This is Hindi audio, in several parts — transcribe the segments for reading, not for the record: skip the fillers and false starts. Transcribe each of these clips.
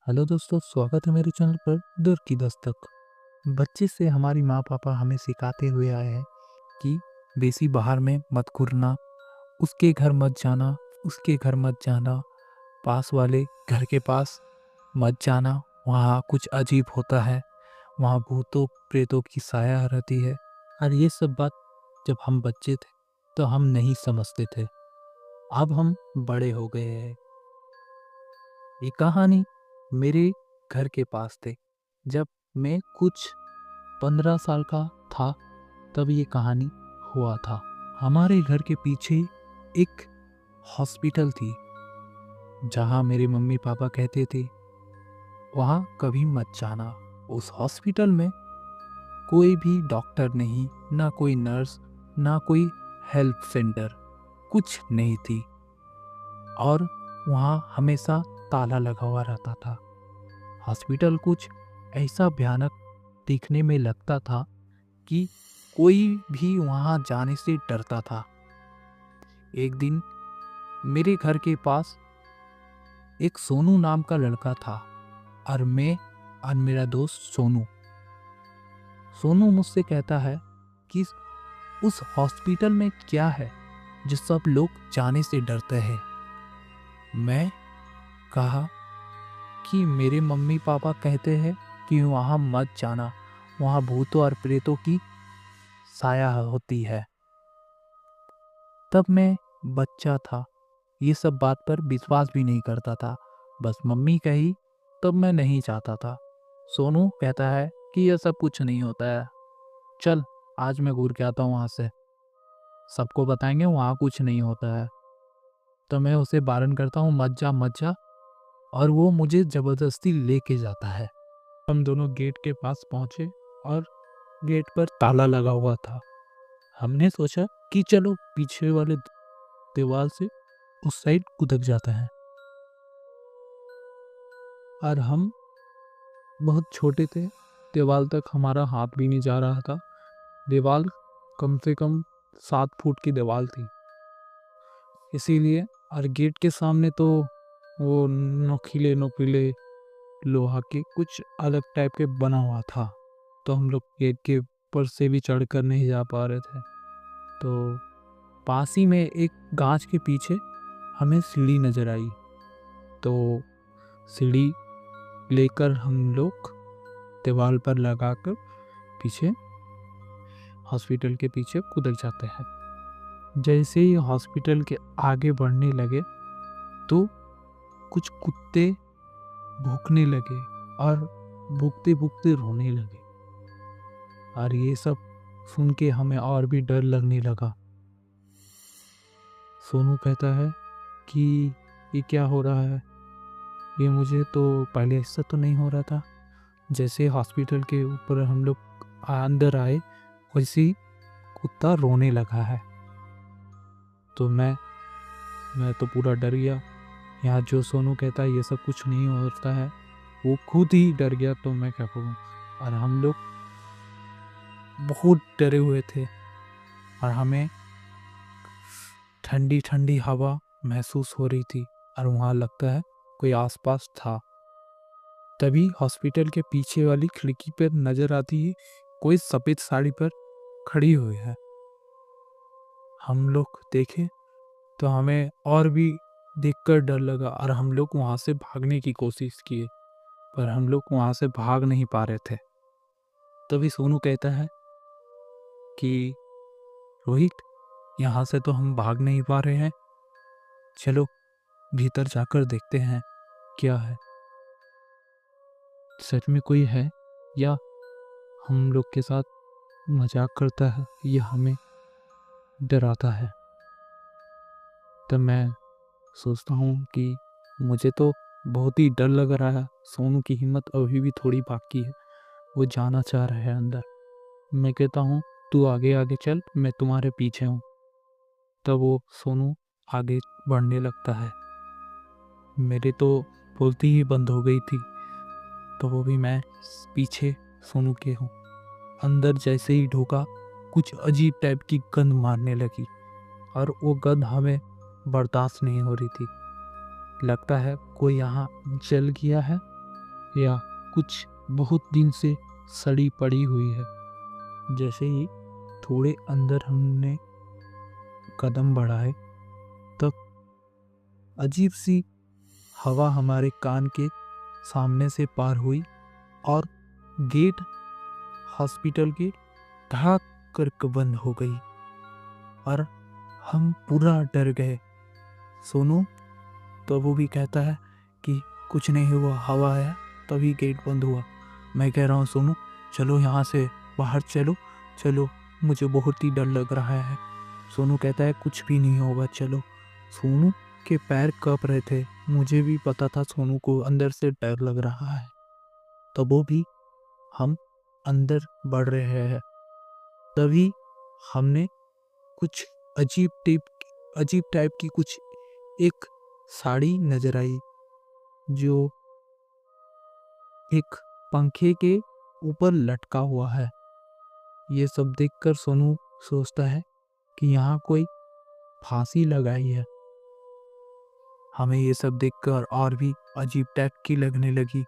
हेलो दोस्तों, स्वागत है मेरे चैनल पर दूर की दस्तक। बच्चे से हमारी माँ पापा हमें सिखाते हुए आए हैं कि बेसी बाहर में मत घूरना, उसके घर मत जाना, उसके घर मत जाना, पास वाले घर के पास मत जाना, वहाँ कुछ अजीब होता है, वहाँ भूतों प्रेतों की साया रहती है। और ये सब बात जब हम बच्चे थे तो हम नहीं समझते थे। अब हम बड़े हो गए हैं। ये कहानी मेरे घर के पास थे। जब मैं कुछ 15 साल का था तब ये कहानी हुआ था। हमारे घर के पीछे एक हॉस्पिटल थी जहाँ मेरे मम्मी पापा कहते थे वहाँ कभी मत जाना। उस हॉस्पिटल में कोई भी डॉक्टर नहीं, ना कोई नर्स, ना कोई हेल्प सेंटर, कुछ नहीं थी। और वहाँ हमेशा ताला लगा हुआ रहता था। हॉस्पिटल कुछ ऐसा भयानक दिखने में लगता था कि कोई भी वहाँ जाने से डरता था। एक दिन मेरे घर के पास एक सोनू नाम का लड़का था और मैं और मेरा दोस्त सोनू। सोनू मुझसे कहता है कि उस हॉस्पिटल में क्या है जो सब लोग जाने से डरते हैं। मैं कहा कि मेरे मम्मी पापा कहते हैं कि वहाँ मत जाना, वहाँ भूतों और प्रेतों की साया होती है। तब मैं बच्चा था, ये सब बात पर विश्वास भी नहीं करता था। बस मम्मी कही तब मैं नहीं चाहता था। सोनू कहता है कि यह सब कुछ नहीं होता है, चल आज मैं घूर के आता हूँ वहाँ से, सबको बताएंगे वहाँ कुछ नहीं होता है। तो मैं उसे बारण करता हूँ मत जा मत जा, और वो मुझे ज़बरदस्ती लेके जाता है। हम दोनों गेट के पास पहुँचे और गेट पर ताला लगा हुआ था। हमने सोचा कि चलो पीछे वाले दीवार से उस साइड कूदक जाते हैं। और हम बहुत छोटे थे, दीवार तक हमारा हाथ भी नहीं जा रहा था। दीवार कम से कम 7 फुट की दीवार थी, इसीलिए। और गेट के सामने तो वो नोकीले नोकीले लोहा के कुछ अलग टाइप के बना हुआ था, तो हम लोग गेट के ऊपर से भी चढ़कर नहीं जा पा रहे थे। तो पास ही में एक गांच के पीछे हमें सीढ़ी नजर आई, तो सीढ़ी लेकर हम लोग दीवार पर लगाकर पीछे हॉस्पिटल के पीछे कूदक जाते हैं। जैसे ही हॉस्पिटल के आगे बढ़ने लगे तो कुछ कुत्ते भूखने लगे और भूखते भूखते रोने लगे। और ये सब सुन के हमें और भी डर लगने लगा। सोनू कहता है कि ये क्या हो रहा है, ये मुझे तो पहले ऐसा तो नहीं हो रहा था। जैसे हॉस्पिटल के ऊपर हम लोग अंदर आए वैसे ही कुत्ता रोने लगा है। तो मैं तो पूरा डर गया। यहाँ जो सोनू कहता है ये सब कुछ नहीं होता है, वो खुद ही डर गया, तो मैं क्या करूँ। और हम लोग बहुत डरे हुए थे और हमें ठंडी ठंडी हवा महसूस हो रही थी और वहाँ लगता है कोई आसपास था। तभी हॉस्पिटल के पीछे वाली खिड़की पर नजर आती है कोई सफ़ेद साड़ी पर खड़ी हुई है। हम लोग देखे तो हमें और भी देखकर डर लगा और हम लोग वहाँ से भागने की कोशिश किए, पर हम लोग वहाँ से भाग नहीं पा रहे थे। तभी सोनू कहता है कि रोहित, यहाँ से तो हम भाग नहीं पा रहे हैं, चलो भीतर जाकर देखते हैं क्या है, सच में कोई है या हम लोग के साथ मजाक करता है या हमें डराता है। तब मैं सोचता हूँ कि मुझे तो बहुत ही डर लग रहा है। सोनू की हिम्मत अभी भी थोड़ी बाकी है, वो जाना चाह रहा है अंदर। मैं कहता हूँ तू आगे आगे चल, मैं तुम्हारे पीछे हूँ। तब वो सोनू आगे बढ़ने लगता है। मेरे तो बोलती ही बंद हो गई थी, तो वो भी मैं पीछे सोनू के हूँ। अंदर जैसे ही ढोका कुछ अजीब टाइप की गंध मारने लगी और वो गंध हमें बर्दाश्त नहीं हो रही थी। लगता है कोई यहाँ जल गया है या कुछ बहुत दिन से सड़ी पड़ी हुई है। जैसे ही थोड़े अंदर हमने कदम बढ़ाए तब अजीब सी हवा हमारे कान के सामने से पार हुई और गेट हॉस्पिटल की धड़ाक कर बंद हो गई और हम पूरा डर गए। सोनू तो वो भी कहता है कि कुछ नहीं हुआ, हवा आया तभी गेट बंद हुआ। मैं कह रहा हूँ सोनू चलो यहाँ से बाहर चलो चलो, मुझे बहुत ही डर लग रहा है। सोनू कहता है कुछ भी नहीं होगा चलो। सोनू के पैर कांप रहे थे, मुझे भी पता था सोनू को अंदर से डर लग रहा है। तो वो भी हम अंदर बढ़ रहे हैं, तभी हमने कुछ अजीब टाइप की कुछ एक साड़ी नजर आई जो एक पंखे के ऊपर लटका हुआ है। ये सब देखकर सोनू सोचता है कि यहाँ कोई फांसी लगाई है। हमें ये सब देखकर और भी अजीब टाइप की लगने लगी,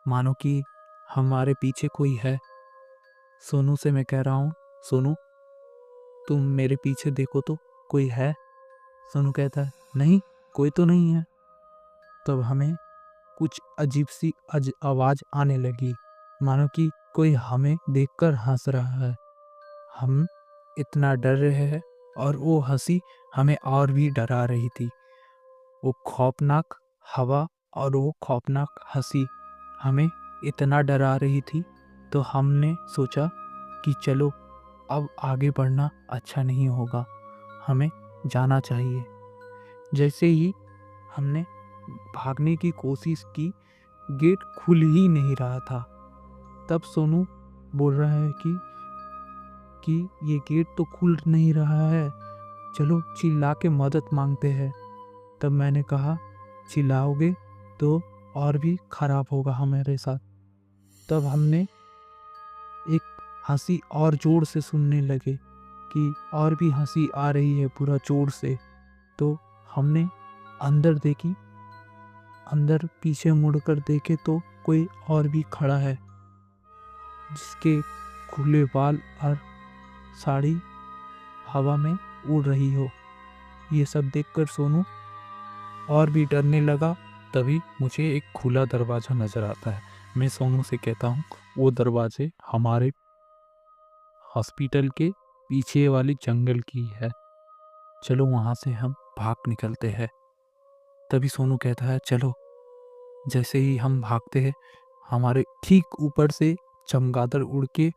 मानो कि हमारे पीछे कोई है। सोनू से मैं कह रहा हूँ सोनू तुम मेरे पीछे देखो तो कोई है। सोनू कहता है नहीं कोई तो नहीं है। तब हमें कुछ अजीब सी आवाज आने लगी, मानो कि कोई हमें देखकर हंस रहा है। हम इतना डर रहे हैं और वो हंसी हमें और भी डरा रही थी। वो खौफनाक हवा और वो खौफनाक हंसी हमें इतना डरा रही थी, तो हमने सोचा कि चलो अब आगे बढ़ना अच्छा नहीं होगा, हमें जाना चाहिए। जैसे ही हमने भागने की कोशिश की, गेट खुल ही नहीं रहा था। तब सोनू बोल रहा है कि ये गेट तो खुल नहीं रहा है, चलो चिल्ला के मदद मांगते हैं। तब मैंने कहा चिल्लाओगे तो और भी खराब होगा हमारे साथ। तब हमने एक हंसी और जोर से सुनने लगे कि और भी हंसी आ रही है पूरा जोर से। तो हमने अंदर देखी, अंदर पीछे मुड़कर देखे तो कोई और भी खड़ा है जिसके खुले बाल और साड़ी हवा में उड़ रही हो। ये सब देखकर सोनू और भी डरने लगा। तभी मुझे एक खुला दरवाज़ा नज़र आता है। मैं सोनू से कहता हूँ वो दरवाजे हमारे हॉस्पिटल के पीछे वाली जंगल की है, चलो वहाँ से हम भाग निकलते हैं। तभी सोनू कहता है चलो। जैसे ही हम भागते हैं, हमारे ठीक ऊपर से चमगादड़ उड़ के